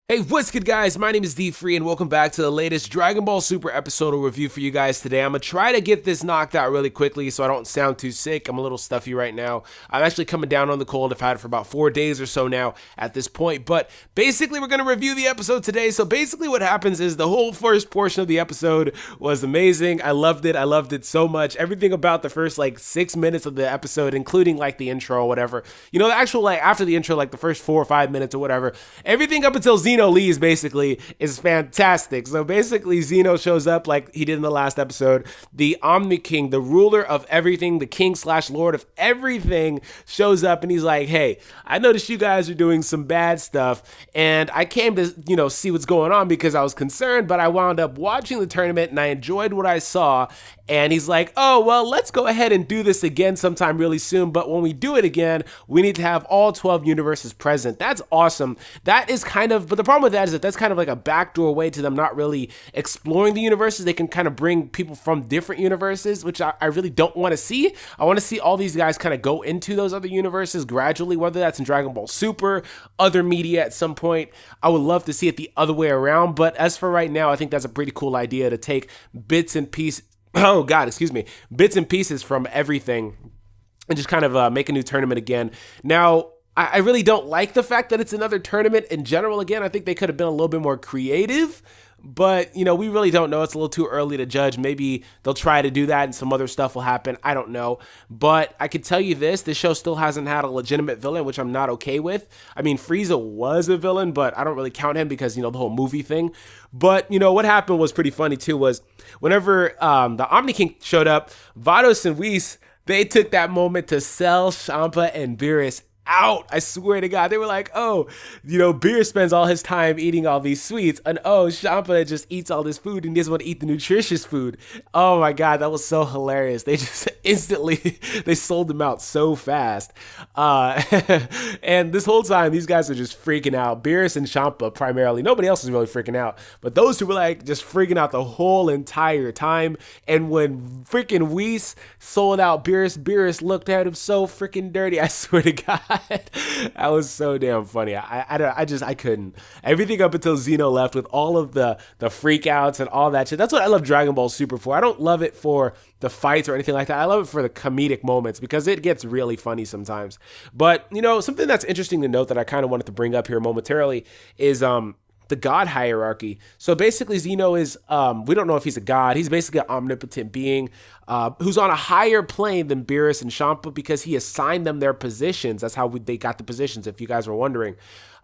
Hey, what's good, guys? My name is D3, and welcome back to the latest Dragon Ball Super episodal review for you guys today. I'm gonna try to get this knocked out really quickly so I don't sound too sick. I'm a little stuffy right now. I'm actually coming down on the cold. I've had it for about 4 days or so now at this point. But basically, we're gonna review the episode today. So basically, what happens is the whole first portion of the episode was amazing. I loved it. I loved it so much. Everything about the first 6 minutes of the episode, including the intro or whatever. You know, the actual after the intro, the first 4 or 5 minutes or whatever. Everything up until Xeno leaves basically is fantastic. So basically Xeno shows up like he did in the last episode. The Omni King, the ruler of everything, the king slash lord of everything, shows up and he's like, hey, I noticed you guys are doing some bad stuff and I came to, see what's going on because I was concerned, but I wound up watching the tournament and I enjoyed what I saw. And he's like, oh, well, let's go ahead and do this again sometime really soon. But when we do it again, we need to have all 12 universes present. That's awesome. That is but the problem with that is that that's kind of like a backdoor way to them not really exploring the universes. They can kind of bring people from different universes, which I really don't want to see. I want to see all these guys kind of go into those other universes gradually, whether that's in Dragon Ball Super, other media at some point. I would love to see it the other way around. But as for right now, I think that's a pretty cool idea to take bits and pieces. Oh God, excuse me, bits and pieces from everything and just kind of make a new tournament again. Now, I really don't like the fact that it's another tournament in general. Again, I think they could have been a little bit more creative, but we really don't know. It's a little too early to judge. Maybe they'll try to do that and some other stuff will happen. I don't know. But I can tell you this show still hasn't had a legitimate villain, which I'm not okay with. I mean, Frieza was a villain, but I don't really count him because, the whole movie thing. But, what happened was pretty funny too, was whenever the Omni King showed up, Vados and Whis, they took that moment to sell Champa and Beerus out. I swear to God, they were like, oh, Beerus spends all his time eating all these sweets, and oh, Champa just eats all this food and doesn't want to eat the nutritious food. Oh my God, that was so hilarious. They just instantly they sold them out so fast. And this whole time, these guys are just freaking out. Beerus and Champa primarily. Nobody else is really freaking out, but those two were just freaking out the whole entire time. And when freaking Whis sold out Beerus looked at him so freaking dirty. I swear to God. That was so damn funny. I couldn't. Everything up until Xeno left with all of the freakouts and all that shit. That's what I love Dragon Ball Super for. I don't love it for the fights or anything like that. I love it for the comedic moments because it gets really funny sometimes. But, something that's interesting to note that I kind of wanted to bring up here momentarily is the god hierarchy. So basically Xeno is, we don't know if he's a god. He's basically an omnipotent being who's on a higher plane than Beerus and Champa because he assigned them their positions. That's how they got the positions, if you guys were wondering.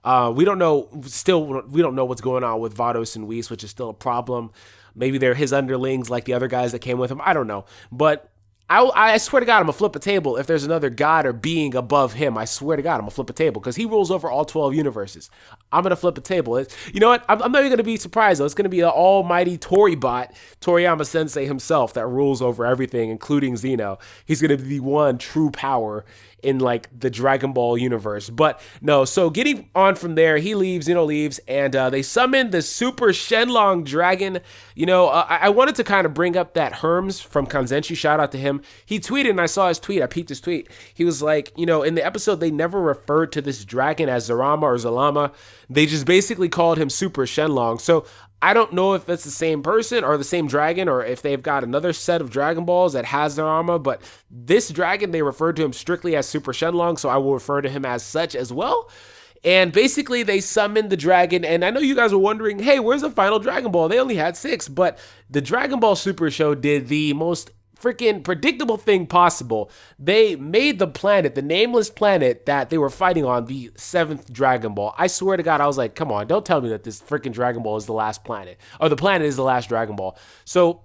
We don't know what's going on with Vados and Whis, which is still a problem. Maybe they're his underlings like the other guys that came with him. I don't know. But I swear to God, I'm going to flip a table if there's another god or being above him. I swear to God, I'm going to flip a table because he rules over all 12 universes. I'm going to flip a table. You know what? I'm not even going to be surprised, though. It's going to be the almighty Toribot, Toriyama Sensei himself, that rules over everything, including Xeno. He's going to be the one true power in the Dragon Ball universe. But no, so getting on from there, he leaves, Xeno leaves, and they summon the Super Shenlong Dragon. I wanted to kind of bring up that Herms from Kanzenshi, shout out to him. He tweeted, and I saw his tweet, I peeped his tweet. He was like, in the episode, they never referred to this dragon as Zarama or Zalama. They just basically called him Super Shenlong. So I don't know if it's the same person or the same dragon or if they've got another set of Dragon Balls that has their armor, but this dragon, they referred to him strictly as Super Shenlong, so I will refer to him as such as well. And basically, they summoned the dragon, and I know you guys were wondering, hey, where's the final Dragon Ball? They only had 6, but the Dragon Ball Super Show did the most freaking predictable thing possible. They made the planet, the nameless planet that they were fighting on, the 7th Dragon Ball. I swear to God, I was like, come on, don't tell me that this freaking Dragon Ball is the last planet, or the planet is the last Dragon Ball. So,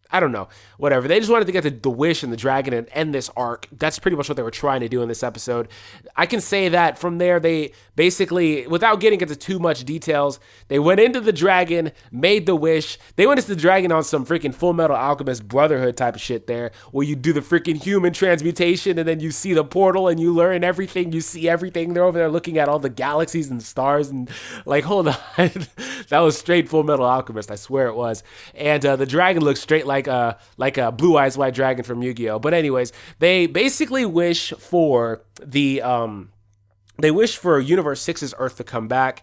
I don't know, whatever. They just wanted to get the wish and the dragon and end this arc. That's pretty much what they were trying to do in this episode. I can say that from there, they basically, without getting into too much details, they went into the dragon, made the wish. They went into the dragon on some freaking Full Metal Alchemist Brotherhood type of shit there, where you do the freaking human transmutation and then you see the portal and you learn everything, you see everything. They're over there looking at all the galaxies and stars and hold on. That was straight Full Metal Alchemist, I swear it was. And the dragon looks straight like a Blue Eyes White Dragon from Yu-Gi-Oh. But anyways, they basically wish for the they wish for Universe Six's Earth to come back.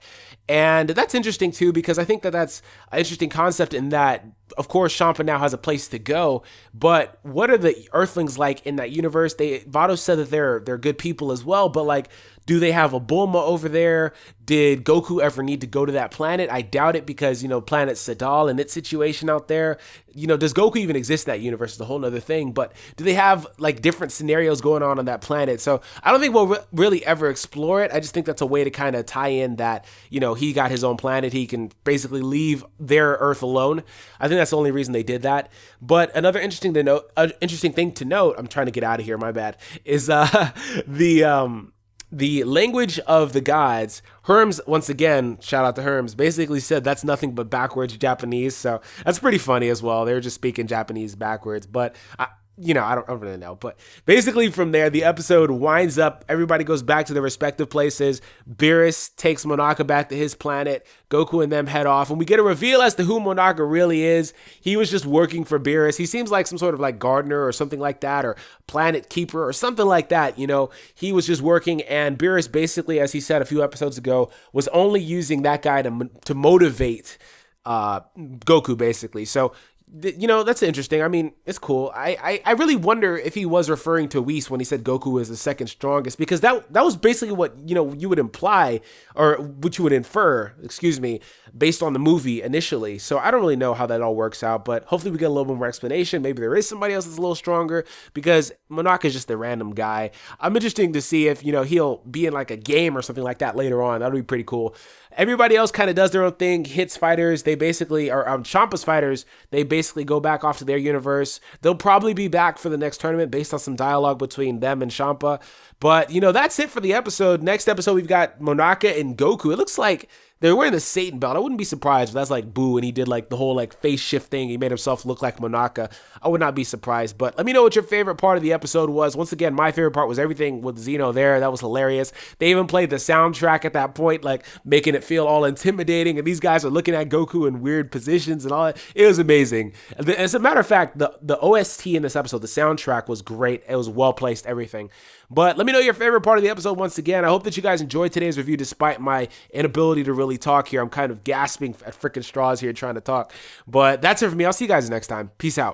And that's interesting too, because I think that that's an interesting concept in that, of course, Champa now has a place to go, but what are the Earthlings like in that universe? Vados said that they're good people as well, but like, do they have a Bulma over there? Did Goku ever need to go to that planet? I doubt it, because, planet Sadal and its situation out there. Does Goku even exist in that universe? Is a whole nother thing. But do they have like different scenarios going on that planet? So I don't think we'll really ever explore it. I just think that's a way to kind of tie in that, he got his own planet. He can basically leave their Earth alone. I think that's the only reason they did that. But another interesting thing to note, I'm trying to get out of here, my bad, is the language of the gods. Herms, once again, shout out to Herms, basically said that's nothing but backwards Japanese. So that's pretty funny as well. They were just speaking Japanese backwards. But I don't really know. But basically from there, the episode winds up. Everybody goes back to their respective places. Beerus takes Monaka back to his planet. Goku and them head off. And we get a reveal as to who Monaka really is. He was just working for Beerus. He seems like some sort of like gardener or something like that, or planet keeper or something like that. He was just working. And Beerus basically, as he said a few episodes ago, was only using that guy to motivate Goku, basically. So that's interesting. I mean, it's cool. I really wonder if he was referring to Whis when he said Goku is the second strongest, because that was basically what, you would imply, or what you would infer, based on the movie initially. So I don't really know how that all works out, but hopefully we get a little bit more explanation. Maybe there is somebody else that's a little stronger, because Monaka is just a random guy. I'm interested to see if, he'll be in like a game or something like that later on. That'll be pretty cool. Everybody else kind of does their own thing. Hits fighters, they basically, or Champa's fighters, they basically go back off to their universe. They'll probably be back for the next tournament based on some dialogue between them and Champa. But, that's it for the episode. Next episode, we've got Monaka and Goku. It looks like they're wearing the Satan belt. I wouldn't be surprised if that's like Boo and he did like the whole like face shift thing. He made himself look like Monaka. I would not be surprised. But let me know what your favorite part of the episode was. Once again, my favorite part was everything with Zeno there. That was hilarious. They even played the soundtrack at that point, like making it feel all intimidating. And these guys are looking at Goku in weird positions and all that. It was amazing. As a matter of fact, the OST in this episode, the soundtrack was great. It was well placed, everything. But let me know your favorite part of the episode once again. I hope that you guys enjoyed today's review despite my inability to really talk here. I'm kind of gasping at freaking straws here trying to talk. But that's it for me. I'll see you guys next time. Peace out.